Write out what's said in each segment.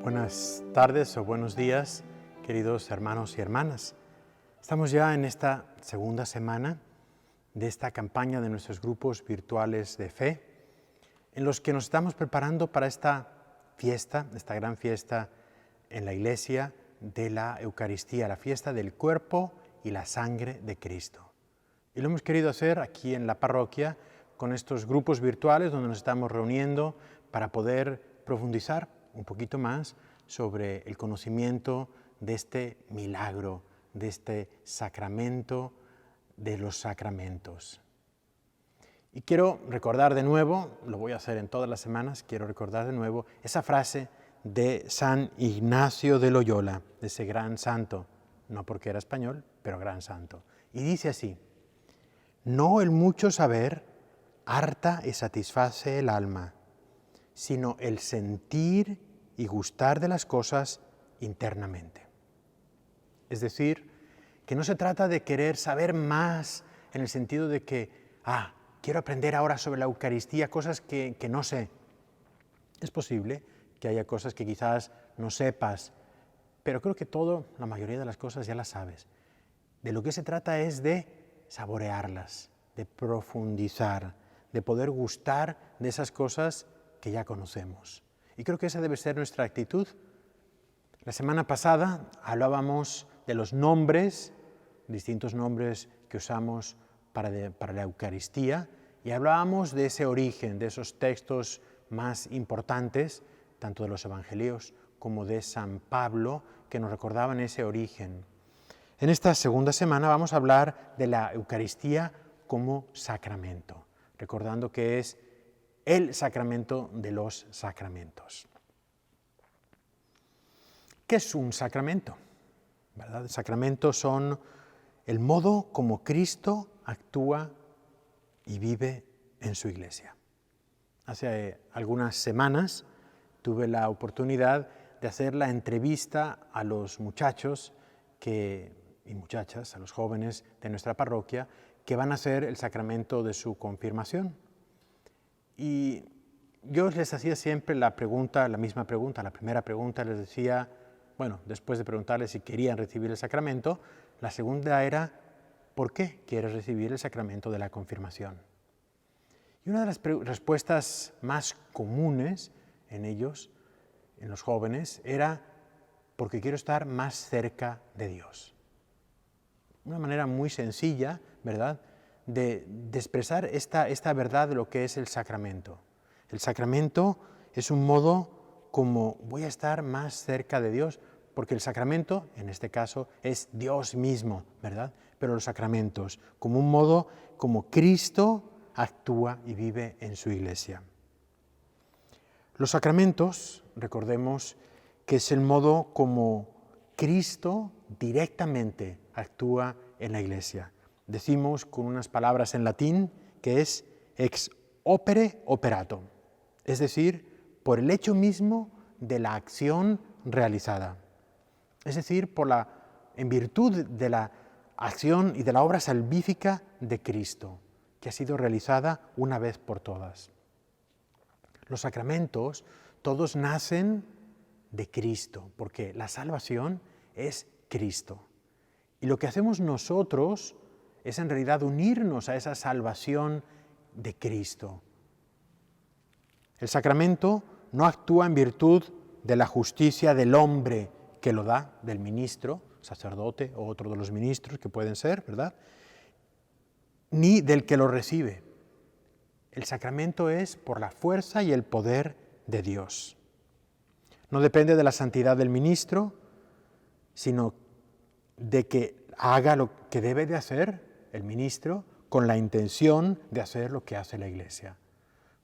Buenas tardes o buenos días, queridos hermanos y hermanas. Estamos ya en esta segunda semana de esta campaña de nuestros grupos virtuales de fe, en los que nos estamos preparando para esta fiesta, esta gran fiesta en la Iglesia de la Eucaristía, la fiesta del cuerpo y la sangre de Cristo. Y lo hemos querido hacer aquí en la parroquia con estos grupos virtuales donde nos estamos reuniendo para poder profundizar un poquito más sobre el conocimiento de este milagro, de este sacramento de los sacramentos. Y quiero recordar de nuevo, lo voy a hacer en todas las semanas, quiero recordar de nuevo esa frase de San Ignacio de Loyola, de ese gran santo, no porque era español, pero gran santo. Y dice así: no el mucho saber harta y satisface el alma, sino el sentir y gustar de las cosas internamente. Es decir, que no se trata de querer saber más en el sentido de que, quiero aprender ahora sobre la Eucaristía, cosas que no sé. Es posible que haya cosas que quizás no sepas, pero creo que la mayoría de las cosas ya las sabes. De lo que se trata es de saborearlas, de profundizar, de poder gustar de esas cosas que ya conocemos. Y creo que esa debe ser nuestra actitud. La semana pasada hablábamos de los nombres, distintos nombres que usamos para la Eucaristía, y hablábamos de ese origen, de esos textos más importantes, tanto de los Evangelios como de San Pablo, que nos recordaban ese origen. En esta segunda semana vamos a hablar de la Eucaristía como sacramento, recordando que es el sacramento de los sacramentos. ¿Qué es un sacramento? ¿Verdad? Sacramentos son el modo como Cristo actúa y vive en su Iglesia. Hace algunas semanas tuve la oportunidad de hacer la entrevista a los muchachos y muchachas, a los jóvenes de nuestra parroquia, que van a hacer el sacramento de su confirmación. Y yo les hacía siempre la misma pregunta, la primera pregunta les decía, después de preguntarles si querían recibir el sacramento, la segunda era, ¿por qué quieres recibir el sacramento de la confirmación? Y una de las respuestas más comunes en ellos, en los jóvenes, era porque quiero estar más cerca de Dios. Una manera muy sencilla, ¿verdad?, de expresar esta verdad de lo que es el sacramento. El sacramento es un modo como voy a estar más cerca de Dios, porque el sacramento, en este caso, es Dios mismo, ¿verdad? Pero los sacramentos, como un modo como Cristo actúa y vive en su Iglesia. Los sacramentos, recordemos que es el modo como Cristo directamente actúa en la Iglesia. Decimos con unas palabras en latín que es ex opere operato, es decir, por el hecho mismo de la acción realizada. Es decir, en virtud de la acción y de la obra salvífica de Cristo, que ha sido realizada una vez por todas. Los sacramentos todos nacen de Cristo, porque la salvación es Cristo. Y lo que hacemos nosotros es en realidad unirnos a esa salvación de Cristo. El sacramento no actúa en virtud de la justicia del hombre que lo da, del ministro, sacerdote o otro de los ministros que pueden ser, ¿verdad?, ni del que lo recibe. El sacramento es por la fuerza y el poder de Dios. No depende de la santidad del ministro, sino de que haga lo que debe de hacer el ministro con la intención de hacer lo que hace la Iglesia.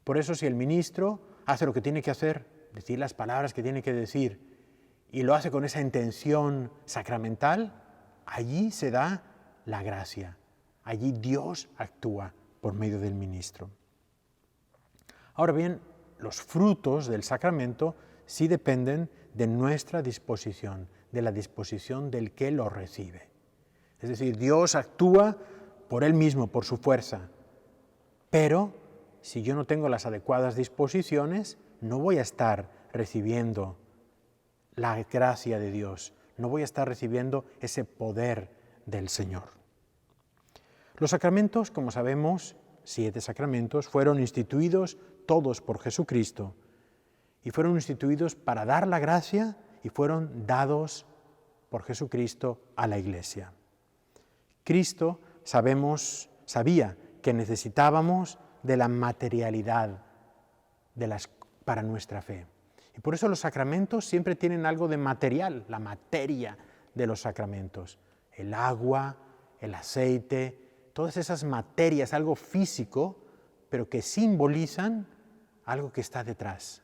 Por eso, si el ministro hace lo que tiene que hacer, decir las palabras que tiene que decir, y lo hace con esa intención sacramental, allí se da la gracia. Allí Dios actúa por medio del ministro. Ahora bien, los frutos del sacramento sí dependen de nuestra disposición, de la disposición del que lo recibe. Es decir, Dios actúa por Él mismo, por su fuerza. Pero si yo no tengo las adecuadas disposiciones, no voy a estar recibiendo la gracia de Dios, no voy a estar recibiendo ese poder del Señor. Los sacramentos, como sabemos, 7 sacramentos, fueron instituidos todos por Jesucristo y fueron instituidos para dar la gracia y fueron dados por Jesucristo a la Iglesia. Cristo, sabía que necesitábamos de la materialidad para nuestra fe. Y por eso los sacramentos siempre tienen algo de material, la materia de los sacramentos. El agua, el aceite, todas esas materias, algo físico, pero que simbolizan algo que está detrás.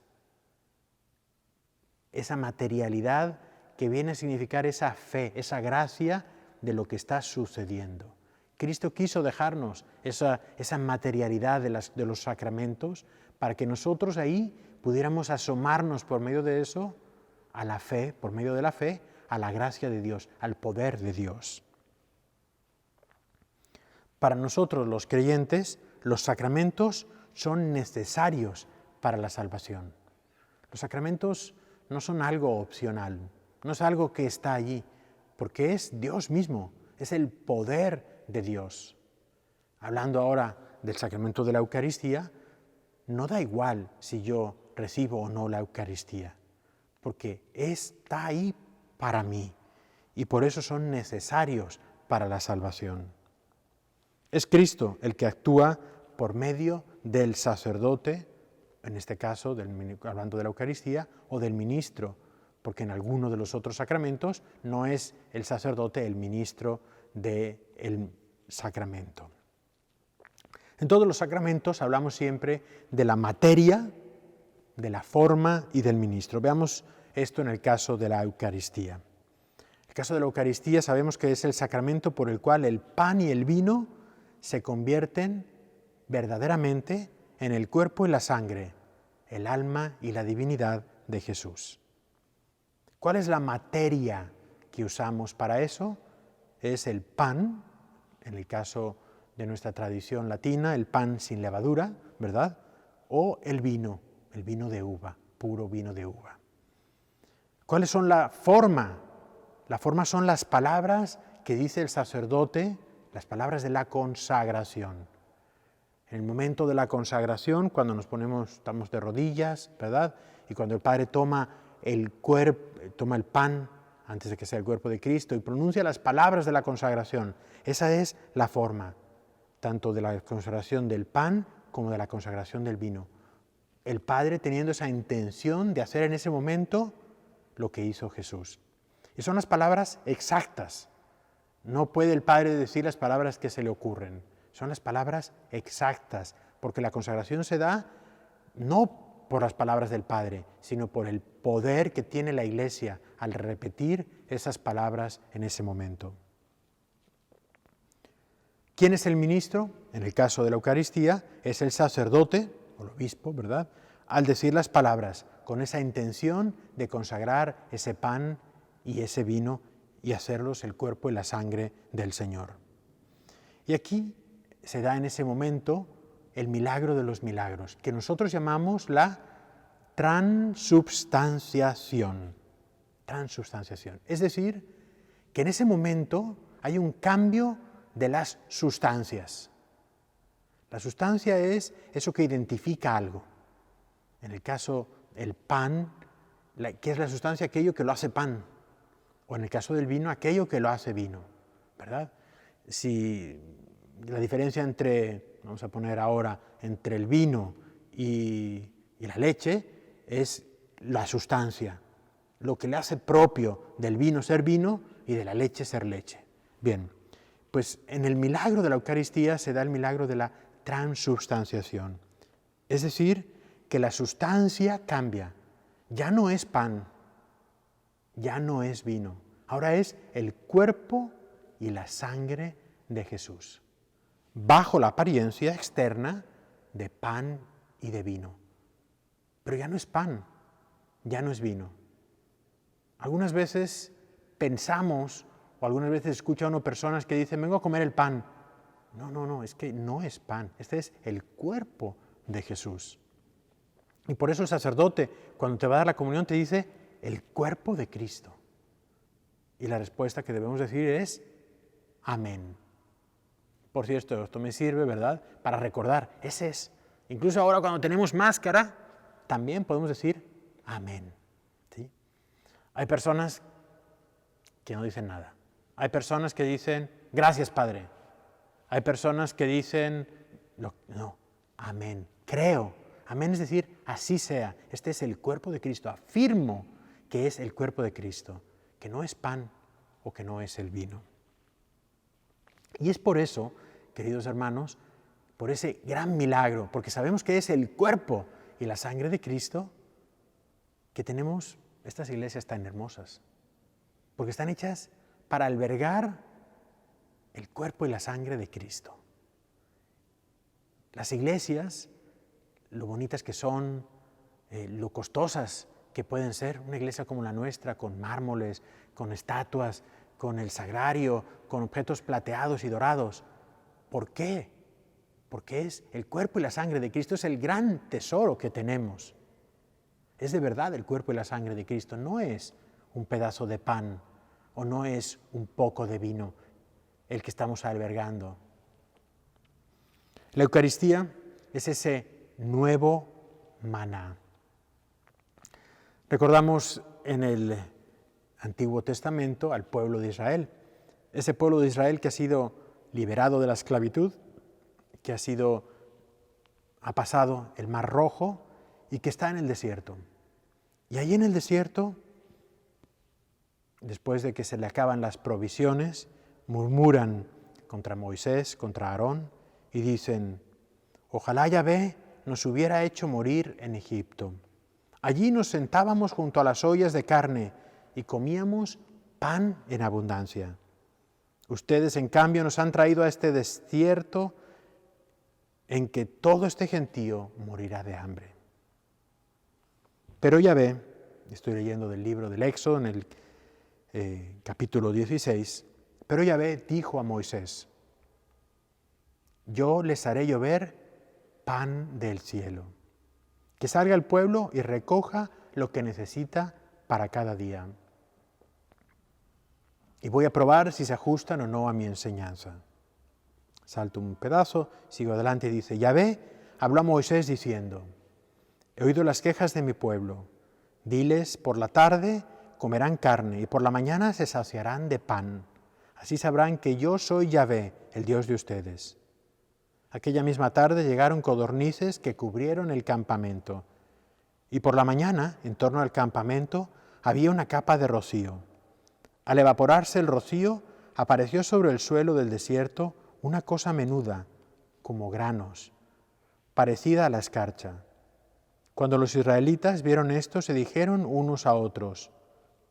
Esa materialidad que viene a significar esa fe, esa gracia de lo que está sucediendo. Cristo quiso dejarnos esa materialidad de los sacramentos para que nosotros ahí pudiéramos asomarnos por medio de eso a la fe, por medio de la fe, a la gracia de Dios, al poder de Dios. Para nosotros los creyentes, los sacramentos son necesarios para la salvación. Los sacramentos no son algo opcional, no es algo que está allí, porque es Dios mismo, es el poder de Dios. Hablando ahora del sacramento de la Eucaristía, no da igual si yo recibo o no la Eucaristía, porque está ahí para mí y por eso son necesarios para la salvación. Es Cristo el que actúa por medio del sacerdote, en este caso hablando de la Eucaristía, o del ministro, porque en alguno de los otros sacramentos no es el sacerdote el ministro del sacramento. En todos los sacramentos hablamos siempre de la materia, de la forma y del ministro. Veamos esto en el caso de la Eucaristía. En el caso de la Eucaristía sabemos que es el sacramento por el cual el pan y el vino se convierten verdaderamente en el cuerpo y la sangre, el alma y la divinidad de Jesús. ¿Cuál es la materia que usamos para eso? Es el pan, en el caso de nuestra tradición latina, el pan sin levadura, ¿verdad? O el vino de uva, puro vino de uva. ¿Cuáles son la forma? La forma son las palabras que dice el sacerdote, las palabras de la consagración. En el momento de la consagración, cuando estamos de rodillas, ¿verdad? Y cuando el Padre toma el pan antes de que sea el cuerpo de Cristo y pronuncia las palabras de la consagración. Esa es la forma, tanto de la consagración del pan como de la consagración del vino. El Padre teniendo esa intención de hacer en ese momento lo que hizo Jesús. Y son las palabras exactas. No puede el Padre decir las palabras que se le ocurren. Son las palabras exactas, porque la consagración se da no por las palabras del Padre, sino por el poder que tiene la Iglesia al repetir esas palabras en ese momento. ¿Quién es el ministro? En el caso de la Eucaristía, es el sacerdote, o el obispo, ¿verdad?, al decir las palabras, con esa intención de consagrar ese pan y ese vino y hacerlos el cuerpo y la sangre del Señor. Y aquí se da en ese momento el milagro de los milagros, que nosotros llamamos la transubstanciación. Transubstanciación. Es decir, que en ese momento hay un cambio de las sustancias. La sustancia es eso que identifica algo. En el caso del pan, ¿qué es la sustancia? Aquello que lo hace pan. O en el caso del vino, aquello que lo hace vino, ¿verdad? Si la diferencia vamos a poner ahora, entre el vino y la leche es la sustancia, lo que le hace propio del vino ser vino y de la leche ser leche. Bien, pues en el milagro de la Eucaristía se da el milagro de la transubstanciación. Es decir, que la sustancia cambia. Ya no es pan, ya no es vino. Ahora es el cuerpo y la sangre de Jesús, bajo la apariencia externa de pan y de vino. Pero ya no es pan, ya no es vino. Algunas veces pensamos, o algunas veces escucha uno personas que dicen, vengo a comer el pan. No, es que no es pan, este es el cuerpo de Jesús. Y por eso el sacerdote, cuando te va a dar la comunión, te dice, el cuerpo de Cristo. Y la respuesta que debemos decir es amén. Por cierto, esto me sirve, ¿verdad?, para recordar, ese es. Incluso ahora cuando tenemos máscara, también podemos decir amén. ¿Sí? Hay personas que no dicen nada. Hay personas que dicen, gracias, Padre. Hay personas que dicen, no, amén, creo. Amén es decir, así sea. Este es el cuerpo de Cristo. Afirmo que es el cuerpo de Cristo, que no es pan o que no es el vino. Y es por eso, queridos hermanos, por ese gran milagro, porque sabemos que es el cuerpo y la sangre de Cristo, que tenemos estas iglesias tan hermosas, porque están hechas para albergar el cuerpo y la sangre de Cristo. Las iglesias, lo bonitas que son, lo costosas que pueden ser, una iglesia como la nuestra, con mármoles, con estatuas, con el sagrario, con objetos plateados y dorados. ¿Por qué? Porque es el cuerpo y la sangre de Cristo, es el gran tesoro que tenemos. Es de verdad el cuerpo y la sangre de Cristo, no es un pedazo de pan o no es un poco de vino el que estamos albergando. La Eucaristía es ese nuevo maná. Recordamos en el Antiguo Testamento al pueblo de Israel, ese pueblo de Israel que ha sido liberado de la esclavitud, que ha pasado el Mar Rojo y que está en el desierto. Y allí en el desierto, después de que se le acaban las provisiones, murmuran contra Moisés, contra Aarón, y dicen, ojalá Yahvé nos hubiera hecho morir en Egipto. Allí nos sentábamos junto a las ollas de carne y comíamos pan en abundancia. Ustedes, en cambio, nos han traído a este desierto en que todo este gentío morirá de hambre. Pero Yahvé, estoy leyendo del libro del Éxodo en el capítulo 16, pero Yahvé dijo a Moisés, yo les haré llover pan del cielo, que salga el pueblo y recoja lo que necesita para cada día. Y voy a probar si se ajustan o no a mi enseñanza. Salto un pedazo, sigo adelante y dice, Yahvé habló a Moisés diciendo, he oído las quejas de mi pueblo, diles, por la tarde comerán carne y por la mañana se saciarán de pan. Así sabrán que yo soy Yahvé, el Dios de ustedes. Aquella misma tarde llegaron codornices que cubrieron el campamento. Y por la mañana, en torno al campamento, había una capa de rocío. Al evaporarse el rocío, apareció sobre el suelo del desierto una cosa menuda, como granos, parecida a la escarcha. Cuando los israelitas vieron esto, se dijeron unos a otros,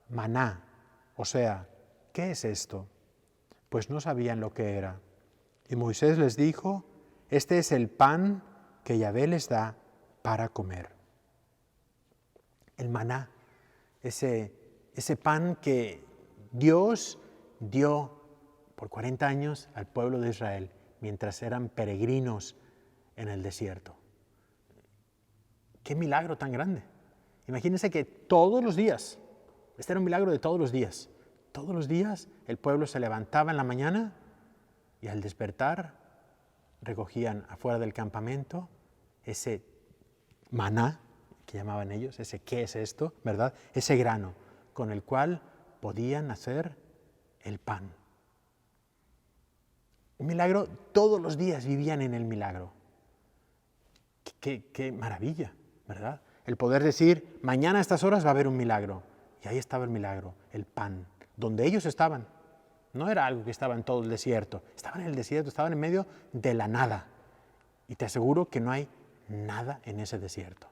maná, o sea, ¿qué es esto? Pues no sabían lo que era. Y Moisés les dijo, este es el pan que Yahvé les da para comer. El maná, ese pan que Dios dio por 40 años al pueblo de Israel mientras eran peregrinos en el desierto. ¡Qué milagro tan grande! Imagínense que todos los días, este era un milagro de todos los días el pueblo se levantaba en la mañana y al despertar recogían afuera del campamento ese maná, que llamaban ellos, ese ¿qué es esto?, ¿verdad? Ese grano con el cual podían hacer el pan. Un milagro, todos los días vivían en el milagro. ¡Qué maravilla!, ¿verdad? El poder decir, mañana a estas horas va a haber un milagro. Y ahí estaba el milagro, el pan, donde ellos estaban. No era algo que estaba en todo el desierto. Estaban en el desierto, estaban en medio de la nada. Y te aseguro que no hay nada en ese desierto.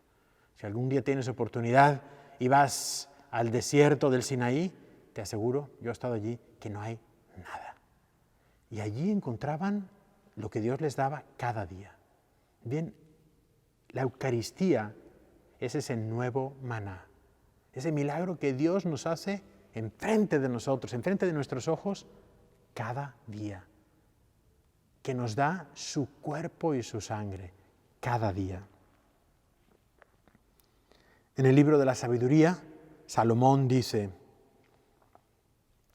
Si algún día tienes oportunidad y vas al desierto del Sinaí, te aseguro, yo he estado allí, que no hay nada. Y allí encontraban lo que Dios les daba cada día. Bien, la Eucaristía es ese nuevo maná, ese milagro que Dios nos hace enfrente de nosotros, enfrente de nuestros ojos, cada día, que nos da su cuerpo y su sangre cada día. En el libro de la sabiduría Salomón dice: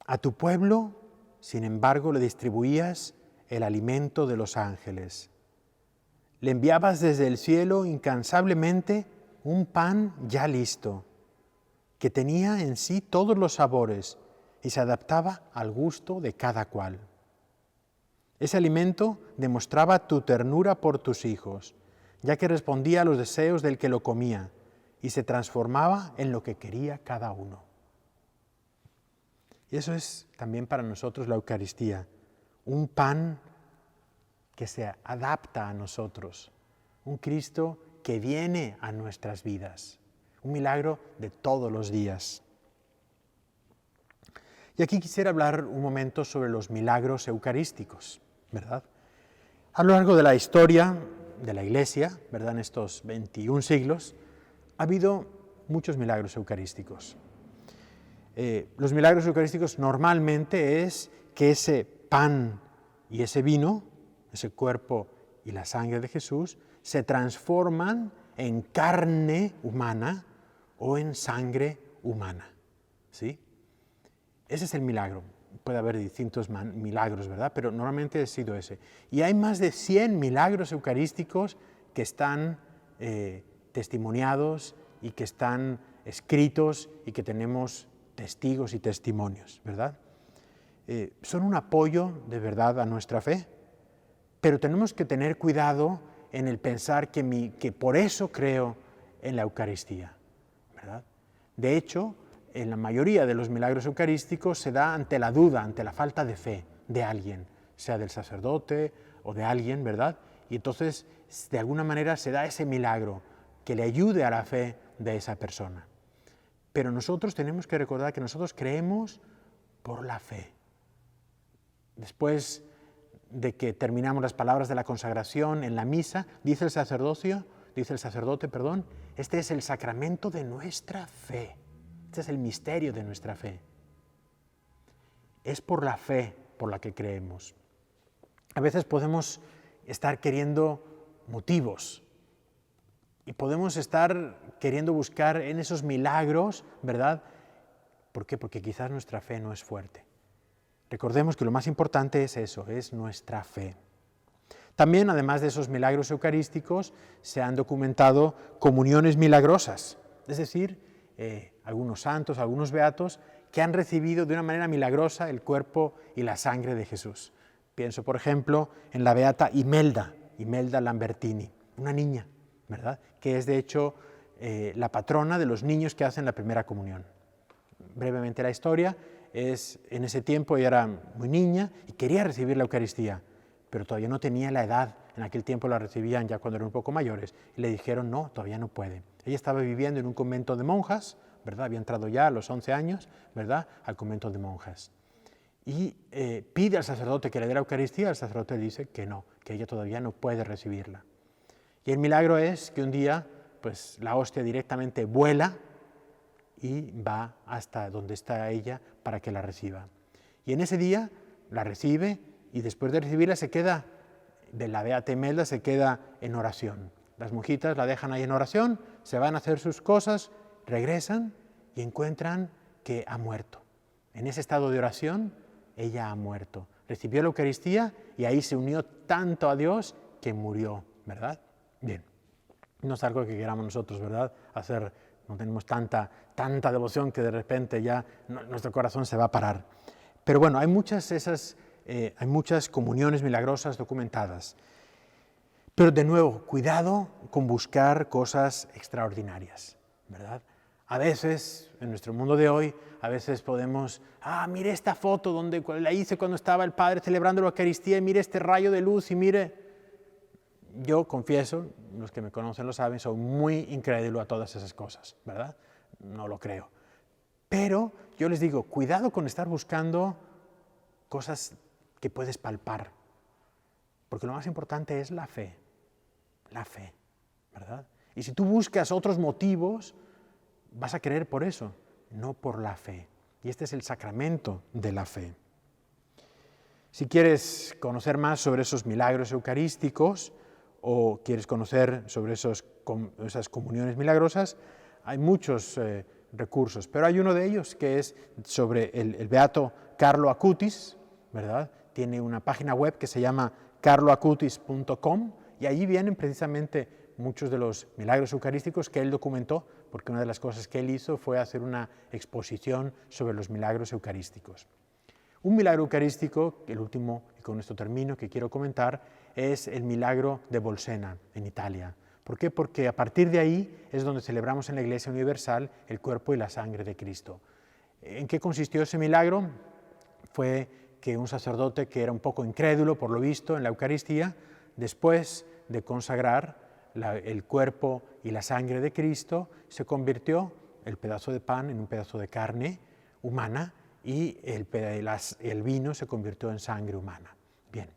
a tu pueblo, sin embargo, le distribuías el alimento de los ángeles. Le enviabas desde el cielo incansablemente un pan ya listo, que tenía en sí todos los sabores y se adaptaba al gusto de cada cual. Ese alimento demostraba tu ternura por tus hijos, ya que respondía a los deseos del que lo comía y se transformaba en lo que quería cada uno. Y eso es también para nosotros la Eucaristía, un pan que se adapta a nosotros, un Cristo que viene a nuestras vidas, un milagro de todos los días. Y aquí quisiera hablar un momento sobre los milagros eucarísticos, ¿verdad? A lo largo de la historia de la Iglesia, ¿verdad?, en estos 21 siglos, ha habido muchos milagros eucarísticos. Los milagros eucarísticos normalmente es que ese pan y ese vino, ese cuerpo y la sangre de Jesús, se transforman en carne humana o en sangre humana, ¿sí? Ese es el milagro. Puede haber distintos milagros, ¿verdad? Pero normalmente ha sido ese. Y hay más de 100 milagros eucarísticos que están testimoniados y que están escritos y que tenemos testigos y testimonios, ¿verdad? Son un apoyo de verdad a nuestra fe, pero tenemos que tener cuidado en el pensar que por eso creo en la Eucaristía, ¿verdad? De hecho, en la mayoría de los milagros eucarísticos se da ante la duda, ante la falta de fe de alguien, sea del sacerdote o de alguien, ¿verdad? Y entonces, de alguna manera, se da ese milagro que le ayude a la fe de esa persona. Pero nosotros tenemos que recordar que nosotros creemos por la fe. Después de que terminamos las palabras de la consagración en la misa, dice el sacerdote, este es el sacramento de nuestra fe. Este es el misterio de nuestra fe. Es por la fe por la que creemos. A veces podemos estar queriendo motivos y podemos estar queriendo buscar en esos milagros, ¿verdad? ¿Por qué? Porque quizás nuestra fe no es fuerte. Recordemos que lo más importante es eso, es nuestra fe. También, además de esos milagros eucarísticos, se han documentado comuniones milagrosas, es decir, algunos santos, algunos beatos, que han recibido de una manera milagrosa el cuerpo y la sangre de Jesús. Pienso, por ejemplo, en la beata Imelda Lambertini, una niña, ¿verdad?, que es de hecho la patrona de los niños que hacen la primera comunión. Brevemente la historia es, en ese tiempo ella era muy niña y quería recibir la Eucaristía, pero todavía no tenía la edad. En aquel tiempo la recibían ya cuando eran un poco mayores y le dijeron, no, todavía no puede. Ella estaba viviendo en un convento de monjas, ¿verdad? Había entrado ya a los 11 años, ¿verdad?, al convento de monjas. Y pide al sacerdote que le dé la Eucaristía, el sacerdote dice que no, que ella todavía no puede recibirla. Y el milagro es que un día, pues la hostia directamente vuela y va hasta donde está ella para que la reciba. Y en ese día la recibe y después de recibirla se queda, de la beata Imelda se queda en oración. Las monjitas la dejan ahí en oración, se van a hacer sus cosas, regresan y encuentran que ha muerto. En ese estado de oración, ella ha muerto. Recibió la Eucaristía y ahí se unió tanto a Dios que murió, ¿verdad? Bien, no es algo que queramos nosotros, ¿verdad?, hacer. No tenemos tanta devoción que de repente ya nuestro corazón se va a parar. Pero bueno, hay muchas comuniones milagrosas documentadas. Pero de nuevo, cuidado con buscar cosas extraordinarias, ¿verdad? A veces, en nuestro mundo de hoy, a veces podemos, mire esta foto donde la hice cuando estaba el Padre celebrando la Eucaristía, y mire este rayo de luz, y mire. Yo confieso, los que me conocen lo saben, soy muy incrédulo a todas esas cosas, ¿verdad? No lo creo. Pero yo les digo, cuidado con estar buscando cosas que puedes palpar, porque lo más importante es la fe, ¿verdad? Y si tú buscas otros motivos, vas a creer por eso, no por la fe. Y este es el sacramento de la fe. Si quieres conocer más sobre esos milagros eucarísticos, o quieres conocer sobre esas comuniones milagrosas, hay muchos recursos, pero hay uno de ellos que es sobre el beato Carlo Acutis, ¿verdad? Tiene una página web que se llama carloacutis.com y allí vienen precisamente muchos de los milagros eucarísticos que él documentó, porque una de las cosas que él hizo fue hacer una exposición sobre los milagros eucarísticos. Un milagro eucarístico, el último, y con esto termino, que quiero comentar, es el milagro de Bolsena, en Italia. ¿Por qué? Porque a partir de ahí es donde celebramos en la Iglesia Universal el cuerpo y la sangre de Cristo. ¿En qué consistió ese milagro? Fue que un sacerdote que era un poco incrédulo, por lo visto, en la Eucaristía, después de consagrar el cuerpo y la sangre de Cristo, se convirtió el pedazo de pan en un pedazo de carne humana y el vino se convirtió en sangre humana. Bien,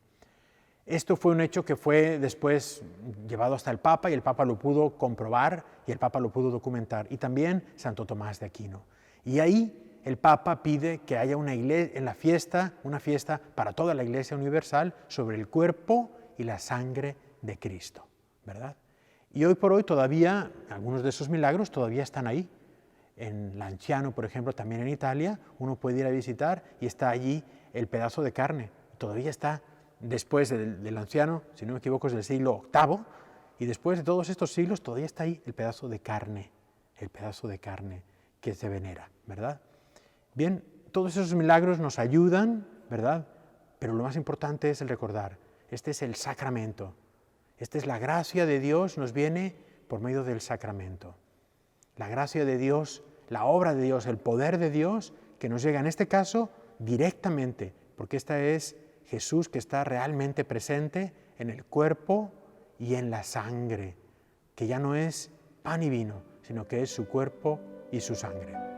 esto fue un hecho que fue después llevado hasta el Papa y el Papa lo pudo comprobar y el Papa lo pudo documentar, y también Santo Tomás de Aquino. Y ahí el Papa pide que haya una fiesta para toda la Iglesia Universal sobre el cuerpo y la sangre de Cristo, ¿verdad? Y hoy por hoy todavía, algunos de esos milagros todavía están ahí. En Lanciano, por ejemplo, también en Italia, uno puede ir a visitar y está allí el pedazo de carne. Todavía está, después del Lanciano, si no me equivoco, es del siglo VIII, y después de todos estos siglos todavía está ahí el pedazo de carne que se venera, ¿verdad? Bien, todos esos milagros nos ayudan, ¿verdad? Pero lo más importante es el recordar, este es el sacramento. Esta es la gracia de Dios, nos viene por medio del sacramento. La gracia de Dios, la obra de Dios, el poder de Dios, que nos llega en este caso directamente, porque esta es Jesús que está realmente presente en el cuerpo y en la sangre, que ya no es pan y vino, sino que es su cuerpo y su sangre.